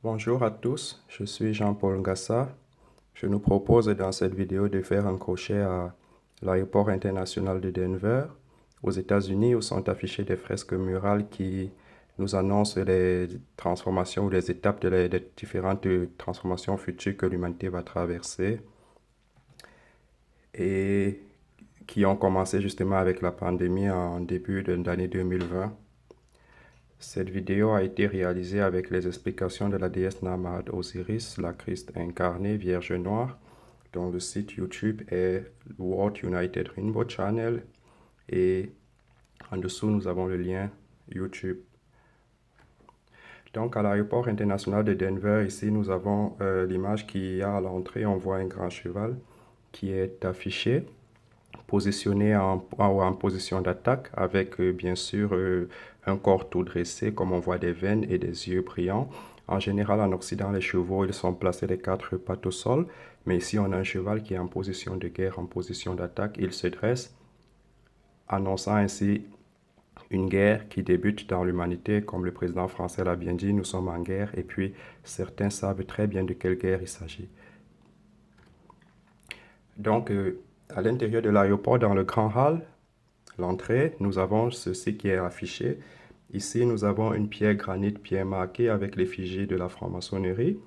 Bonjour à tous, je suis Jean-Paul Ngassa. Je nous propose dans cette vidéo de faire un crochet à l'aéroport international de Denver, aux États-Unis, où sont affichées des fresques murales qui nous annoncent les transformations ou les étapes des différentes transformations futures que l'humanité va traverser et qui ont commencé justement avec la pandémie en début de l'année 2020. Cette vidéo a été réalisée avec les explications de la déesse Namad Osiris, la Christ incarnée Vierge Noire, dont le site YouTube est World United Rainbow Channel et en dessous nous avons le lien YouTube. Donc à l'aéroport international de Denver, ici nous avons l'image qui a à l'entrée, on voit un grand cheval qui est affiché, positionné en position d'attaque avec bien sûr un corps tout dressé comme on voit des veines et des yeux brillants. En général en Occident les chevaux ils sont placés les quatre pattes au sol, mais ici on a un cheval qui est en position de guerre, en position d'attaque, il se dresse, annonçant ainsi une guerre qui débute dans l'humanité. Comme le président français l'a bien dit, nous sommes en guerre et puis certains savent très bien de quelle guerre il s'agit. Donc à l'intérieur de l'aéroport, dans le grand hall, l'entrée, nous avons ceci qui est affiché. Ici, nous avons une pierre granite bien marquée avec l'effigie de la franc-maçonnerie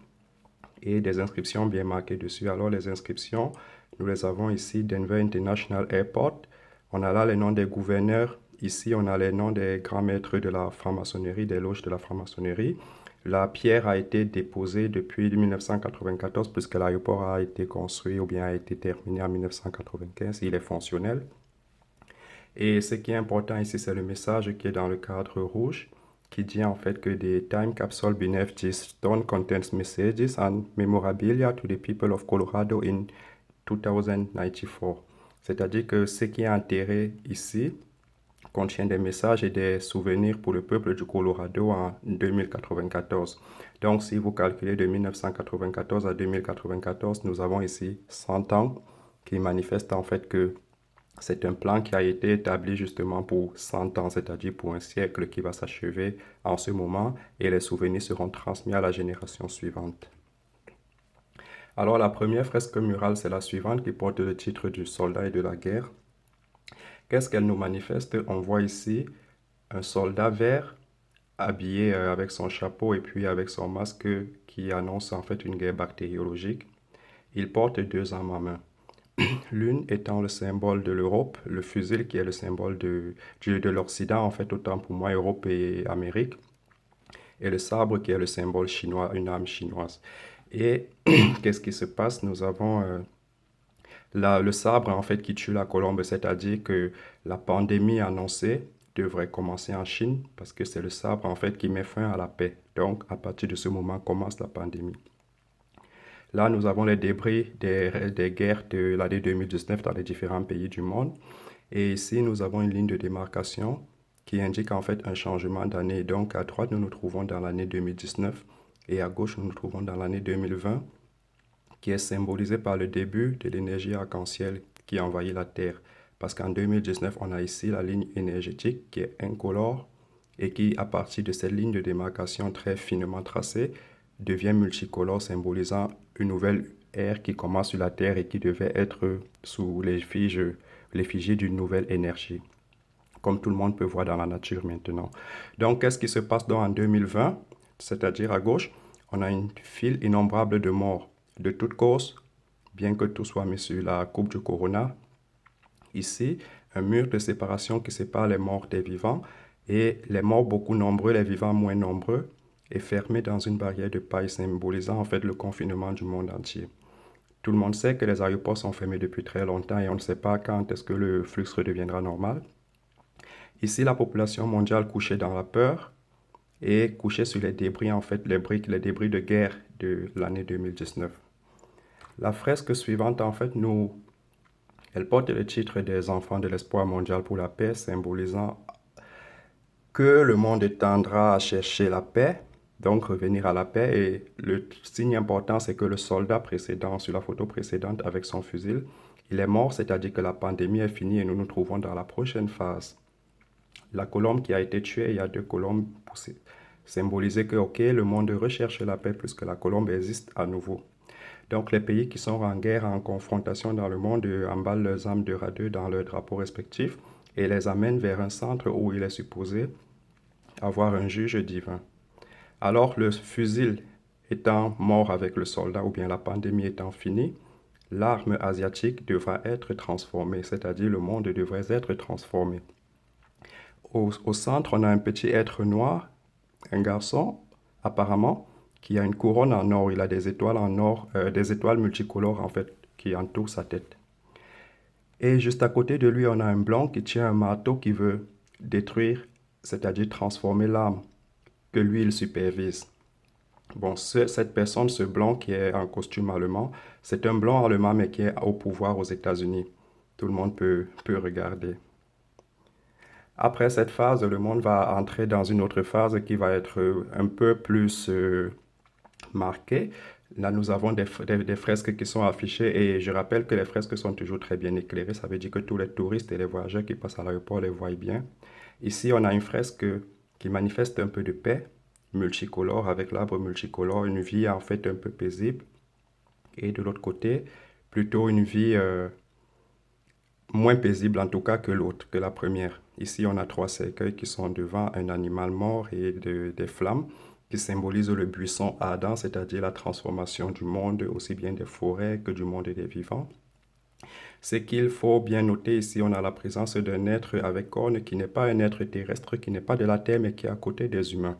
et des inscriptions bien marquées dessus. Alors, les inscriptions, nous les avons ici, Denver International Airport. On a là les noms des gouverneurs. Ici, on a les noms des grands maîtres de la franc-maçonnerie, des loges de la franc-maçonnerie. La pierre a été déposée depuis 1994 puisque l'aéroport a été construit ou bien a été terminé en 1995. Il est fonctionnel. Et ce qui est important ici, c'est le message qui est dans le cadre rouge, qui dit en fait que the time capsule beneath this stone contains messages and memorabilia to the people of Colorado in 2094. C'est-à-dire que ce qui est enterré ici contient des messages et des souvenirs pour le peuple du Colorado en 2094. Donc, si vous calculez de 1994 à 2094, nous avons ici 100 ans qui manifestent en fait que c'est un plan qui a été établi justement pour 100 ans, c'est-à-dire pour un siècle qui va s'achever en ce moment et les souvenirs seront transmis à la génération suivante. Alors la première fresque murale, c'est la suivante qui porte le titre du soldat et de la guerre. Qu'est-ce qu'elle nous manifeste? On voit ici un soldat vert habillé avec son chapeau et puis avec son masque qui annonce en fait une guerre bactériologique. Il porte deux armes en main. L'une étant le symbole de l'Europe, le fusil qui est le symbole de l'Occident, en fait, autant pour moi, Europe et Amérique, et le sabre qui est le symbole chinois, une arme chinoise. Et qu'est-ce qui se passe? Nous avons le sabre, en fait, qui tue la colombe, c'est-à-dire que la pandémie annoncée devrait commencer en Chine, parce que c'est le sabre, en fait, qui met fin à la paix. Donc, à partir de ce moment, commence la pandémie. Là, nous avons les débris des guerres de l'année 2019 dans les différents pays du monde. Et ici, nous avons une ligne de démarcation qui indique en fait un changement d'année. Donc, à droite, nous nous trouvons dans l'année 2019 et à gauche, nous nous trouvons dans l'année 2020 qui est symbolisée par le début de l'énergie arc-en-ciel qui envahit la Terre. Parce qu'en 2019, on a ici la ligne énergétique qui est incolore et qui, à partir de cette ligne de démarcation très finement tracée, devient multicolore, symbolisant une nouvelle ère qui commence sur la Terre et qui devait être sous l'effigie d'une nouvelle énergie, comme tout le monde peut voir dans la nature maintenant. Donc, qu'est-ce qui se passe en 2020? C'est-à-dire à gauche, on a une file innombrable de morts de toutes causes, bien que tout soit mis sur la coupe du corona. Ici, un mur de séparation qui sépare les morts des vivants et les morts beaucoup nombreux, les vivants moins nombreux, est fermé dans une barrière de paille symbolisant en fait le confinement du monde entier. Tout le monde sait que les aéroports sont fermés depuis très longtemps et on ne sait pas quand est-ce que le flux redeviendra normal. Ici, la population mondiale couchée dans la peur et couchée sur les débris, en fait, les débris de guerre de l'année 2019. La fresque suivante, en fait, elle porte le titre des enfants de l'espoir mondial pour la paix, symbolisant que le monde tendra à chercher la paix, donc revenir à la paix. Et le signe important, c'est que le soldat précédent, sur la photo précédente avec son fusil, il est mort, c'est-à-dire que la pandémie est finie et nous nous trouvons dans la prochaine phase. La colombe qui a été tuée, il y a deux colombes symboliser que, ok, le monde recherche la paix puisque la colombe existe à nouveau. Donc les pays qui sont en guerre, en confrontation dans le monde, emballent leurs âmes deux à deux dans leurs drapeaux respectifs et les amènent vers un centre où il est supposé avoir un juge divin. Alors le fusil étant mort avec le soldat ou bien la pandémie étant finie, l'arme asiatique devra être transformée, c'est-à-dire le monde devrait être transformé. Au centre, on a un petit être noir, un garçon, apparemment, qui a une couronne en or. Il a des étoiles en or, des étoiles multicolores en fait, qui entourent sa tête. Et juste à côté de lui, on a un blanc qui tient un marteau qui veut détruire, c'est-à-dire transformer l'âme que lui, il supervise. Bon, cette personne, ce blanc qui est en costume allemand, c'est un blanc allemand mais qui est au pouvoir aux États-Unis. Tout le monde peut regarder. Après cette phase, le monde va entrer dans une autre phase qui va être un peu plus marquée. Là, nous avons des fresques qui sont affichées et je rappelle que les fresques sont toujours très bien éclairées. Ça veut dire que tous les touristes et les voyageurs qui passent à l'aéroport les voient bien. Ici, on a une fresque qui manifeste un peu de paix, multicolore, avec l'arbre multicolore, une vie en fait un peu paisible. Et de l'autre côté, plutôt une vie moins paisible en tout cas que l'autre, que la première. Ici, on a trois cercueils qui sont devant un animal mort et des flammes qui symbolisent le buisson ardent, c'est-à-dire la transformation du monde, aussi bien des forêts que du monde des vivants. Ce qu'il faut bien noter ici, on a la présence d'un être avec cornes qui n'est pas un être terrestre, qui n'est pas de la Terre, mais qui est à côté des humains.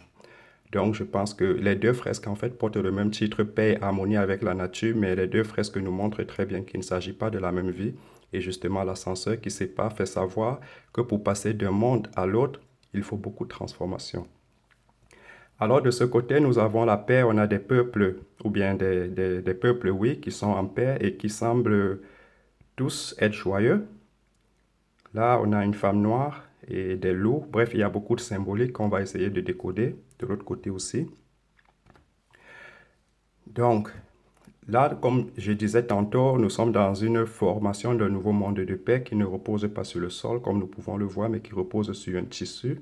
Donc, je pense que les deux fresques, en fait, portent le même titre, paix et harmonie avec la nature, mais les deux fresques nous montrent très bien qu'il ne s'agit pas de la même vie. Et justement, l'ascenseur qui sépare fait savoir que pour passer d'un monde à l'autre, il faut beaucoup de transformation. Alors, de ce côté, nous avons la paix, on a des peuples, ou bien des peuples, oui, qui sont en paix et qui semblent tous être joyeux. Là, on a une femme noire et des loups. Bref, il y a beaucoup de symboliques qu'on va essayer de décoder. De l'autre côté aussi. Donc, là, comme je disais tantôt, nous sommes dans une formation d'un nouveau monde de paix qui ne repose pas sur le sol, comme nous pouvons le voir, mais qui repose sur un tissu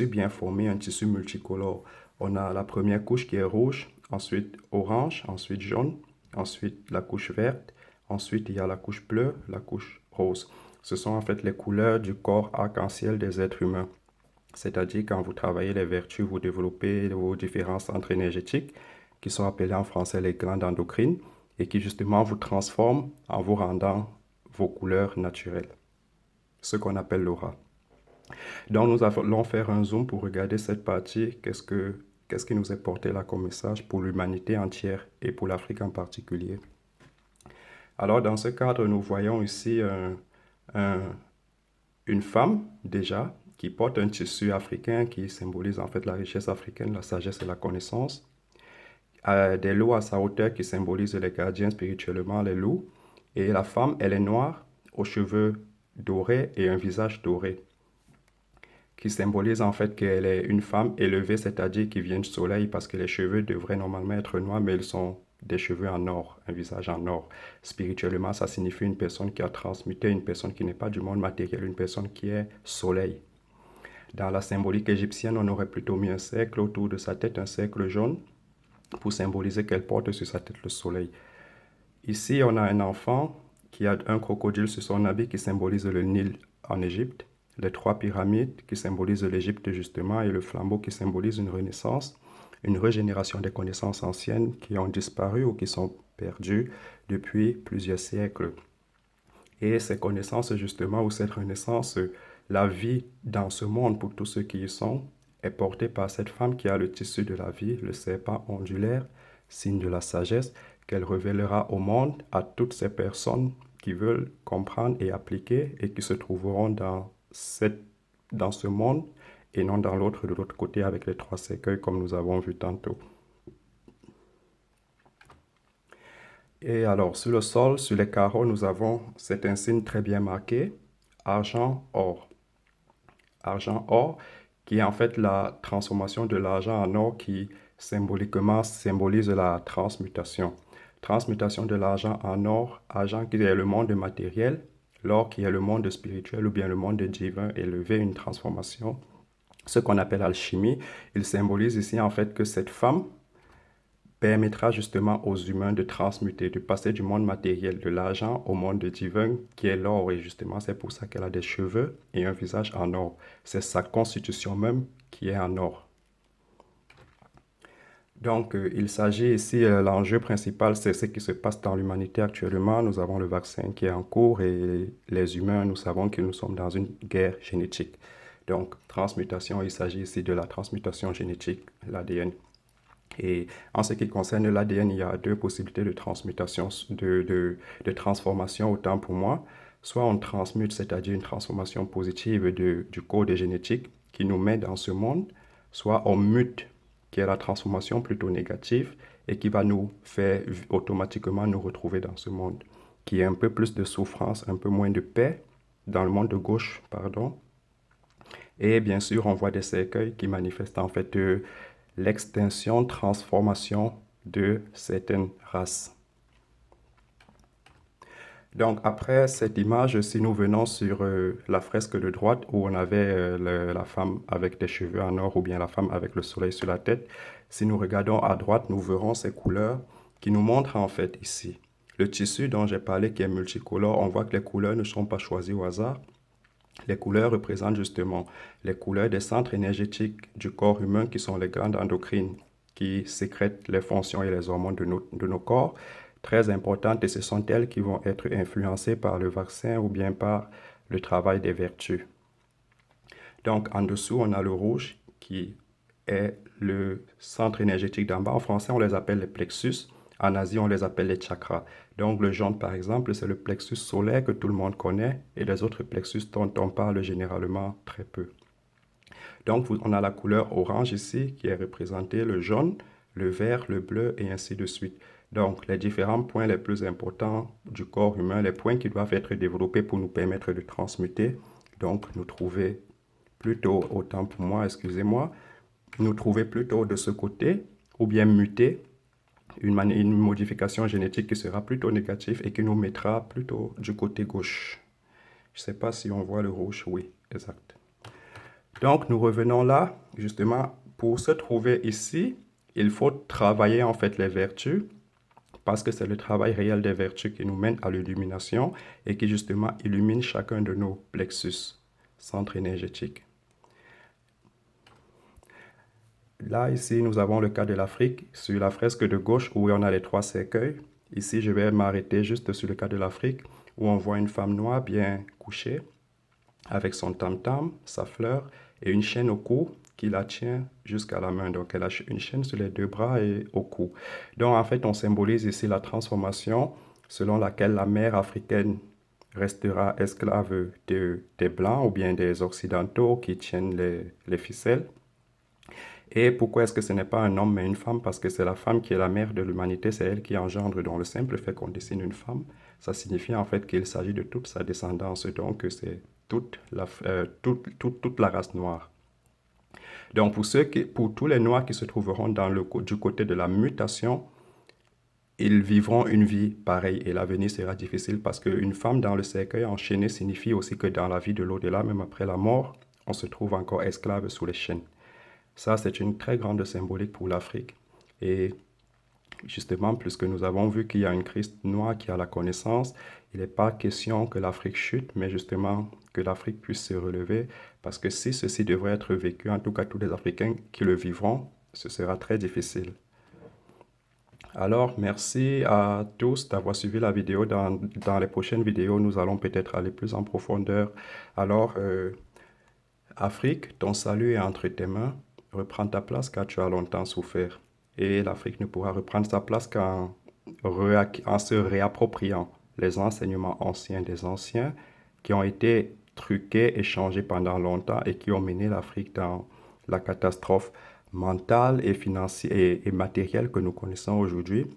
bien formé, un tissu multicolore. On a la première couche qui est rouge, ensuite orange, ensuite jaune, ensuite la couche verte, ensuite il y a la couche bleue, la couche rose. Ce sont en fait les couleurs du corps arc-en-ciel des êtres humains. C'est-à-dire quand vous travaillez les vertus, vous développez vos différents centres énergétiques qui sont appelés en français les glandes endocrines et qui justement vous transforment en vous rendant vos couleurs naturelles, ce qu'on appelle l'aura. Donc nous allons faire un zoom pour regarder cette partie, qu'est-ce qui nous est porté là comme message pour l'humanité entière et pour l'Afrique en particulier. Alors dans ce cadre, nous voyons ici une femme déjà qui porte un tissu africain qui symbolise en fait la richesse africaine, la sagesse et la connaissance. Des loups à sa hauteur qui symbolisent les gardiens spirituellement, les loups. Et la femme, elle est noire, aux cheveux dorés et un visage doré, qui symbolise en fait qu'elle est une femme élevée, c'est-à-dire qui vient du soleil, parce que les cheveux devraient normalement être noirs, mais ils sont des cheveux en or, un visage en or. Spirituellement, ça signifie une personne qui a transmuté, une personne qui n'est pas du monde matériel, une personne qui est soleil. Dans la symbolique égyptienne, on aurait plutôt mis un cercle autour de sa tête, un cercle jaune, pour symboliser qu'elle porte sur sa tête le soleil. Ici, on a un enfant qui a un crocodile sur son habit qui symbolise le Nil en Égypte, les trois pyramides qui symbolisent l'Égypte justement et le flambeau qui symbolise une renaissance, une régénération des connaissances anciennes qui ont disparu ou qui sont perdues depuis plusieurs siècles. Et ces connaissances justement, ou cette renaissance, la vie dans ce monde pour tous ceux qui y sont, est portée par cette femme qui a le tissu de la vie, le serpent ondulaire, signe de la sagesse, qu'elle révélera au monde à toutes ces personnes qui veulent comprendre et appliquer et qui se trouveront dans ce monde et non dans l'autre, de l'autre côté avec les trois cercueils comme nous avons vu tantôt. Et alors, sur le sol, sur les carreaux, nous avons cet insigne très bien marqué, argent, or. Argent, or, qui est en fait la transformation de l'argent en or qui symboliquement symbolise la transmutation. Transmutation de l'argent en or, argent qui est le monde matériel, l'or qui est le monde spirituel ou bien le monde divin élevé, une transformation ce qu'on appelle alchimie. Il symbolise ici en fait que cette femme permettra justement aux humains de transmuter, de passer du monde matériel de l'argent au monde divin qui est l'or. Et justement, c'est pour ça qu'elle a des cheveux et un visage en or. C'est sa constitution même qui est en or. Donc, il s'agit ici, l'enjeu principal, c'est ce qui se passe dans l'humanité actuellement. Nous avons le vaccin qui est en cours et les humains, nous savons que nous sommes dans une guerre génétique. Donc, transmutation, il s'agit ici de la transmutation génétique, l'ADN. Et en ce qui concerne l'ADN, il y a deux possibilités de transmutation, de transformation autant pour moi. Soit on transmute, c'est-à-dire une transformation positive du code génétique qui nous met dans ce monde, soit on mute, qui est la transformation plutôt négative et qui va nous faire automatiquement nous retrouver dans ce monde, qui est un peu plus de souffrance, un peu moins de paix, dans le monde de gauche, pardon. Et bien sûr, on voit des cercueils qui manifestent en fait l'extinction, transformation de certaines races. Donc après cette image, si nous venons sur la fresque de droite où on avait la femme avec des cheveux en or ou bien la femme avec le soleil sur la tête, si nous regardons à droite, nous verrons ces couleurs qui nous montrent en fait ici. Le tissu dont j'ai parlé qui est multicolore, on voit que les couleurs ne sont pas choisies au hasard. Les couleurs représentent justement les couleurs des centres énergétiques du corps humain qui sont les glandes endocrines qui sécrètent les fonctions et les hormones de nos corps, très importantes, et ce sont elles qui vont être influencées par le vaccin ou bien par le travail des vertus. Donc en dessous, on a le rouge qui est le centre énergétique d'en bas. En français, on les appelle les plexus. En Asie, on les appelle les chakras. Donc, le jaune, par exemple, c'est le plexus solaire que tout le monde connaît et les autres plexus dont on parle généralement très peu. Donc, on a la couleur orange ici qui est représentée, le jaune, le vert, le bleu et ainsi de suite. Donc, les différents points les plus importants du corps humain, les points qui doivent être développés pour nous permettre de transmuter. Donc, nous trouver plutôt, autant pour moi, excusez-moi, nous trouver plutôt de ce côté ou bien muter une modification génétique qui sera plutôt négative et qui nous mettra plutôt du côté gauche. Je ne sais pas si on voit le rouge, oui, exact. Donc nous revenons là, justement, pour se trouver ici, il faut travailler en fait les vertus parce que c'est le travail réel des vertus qui nous mène à l'illumination et qui justement illumine chacun de nos plexus, centres énergétiques. Là, ici, nous avons le cas de l'Afrique, sur la fresque de gauche où on a les trois cercueils. Ici, je vais m'arrêter juste sur le cas de l'Afrique, où on voit une femme noire bien couchée, avec son tam-tam, sa fleur, et une chaîne au cou qui la tient jusqu'à la main. Donc, elle a une chaîne sur les deux bras et au cou. Donc, en fait, on symbolise ici la transformation selon laquelle la mère africaine restera esclave des Blancs ou bien des Occidentaux qui tiennent les ficelles. Et pourquoi est-ce que ce n'est pas un homme mais une femme? Parce que c'est la femme qui est la mère de l'humanité, c'est elle qui engendre. Donc le simple fait qu'on dessine une femme, ça signifie en fait qu'il s'agit de toute sa descendance, donc c'est toute la race noire. Donc pour tous les noirs qui se trouveront du côté de la mutation, ils vivront une vie pareille et l'avenir sera difficile parce qu'une femme dans le cercueil enchaîné signifie aussi que dans la vie de l'au-delà, même après la mort, on se trouve encore esclave sous les chaînes. Ça, c'est une très grande symbolique pour l'Afrique. Et justement, puisque nous avons vu qu'il y a une Christ noire qui a la connaissance, il n'est pas question que l'Afrique chute, mais justement que l'Afrique puisse se relever, parce que si ceci devrait être vécu, en tout cas tous les Africains qui le vivront, ce sera très difficile. Alors, merci à tous d'avoir suivi la vidéo. Dans les prochaines vidéos, nous allons peut-être aller plus en profondeur. Alors, Afrique, ton salut est entre tes mains. Reprends ta place car tu as longtemps souffert. Et l'Afrique ne pourra reprendre sa place qu'en se réappropriant les enseignements anciens des anciens qui ont été truqués et changés pendant longtemps et qui ont mené l'Afrique dans la catastrophe mentale et financière et matérielle que nous connaissons aujourd'hui.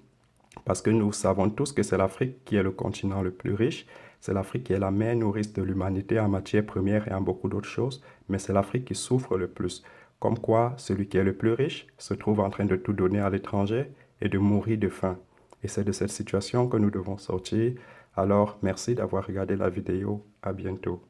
Parce que nous savons tous que c'est l'Afrique qui est le continent le plus riche, c'est l'Afrique qui est la mère nourrice de l'humanité en matière première et en beaucoup d'autres choses, mais c'est l'Afrique qui souffre le plus. Comme quoi, celui qui est le plus riche se trouve en train de tout donner à l'étranger et de mourir de faim. Et c'est de cette situation que nous devons sortir. Alors, merci d'avoir regardé la vidéo. À bientôt.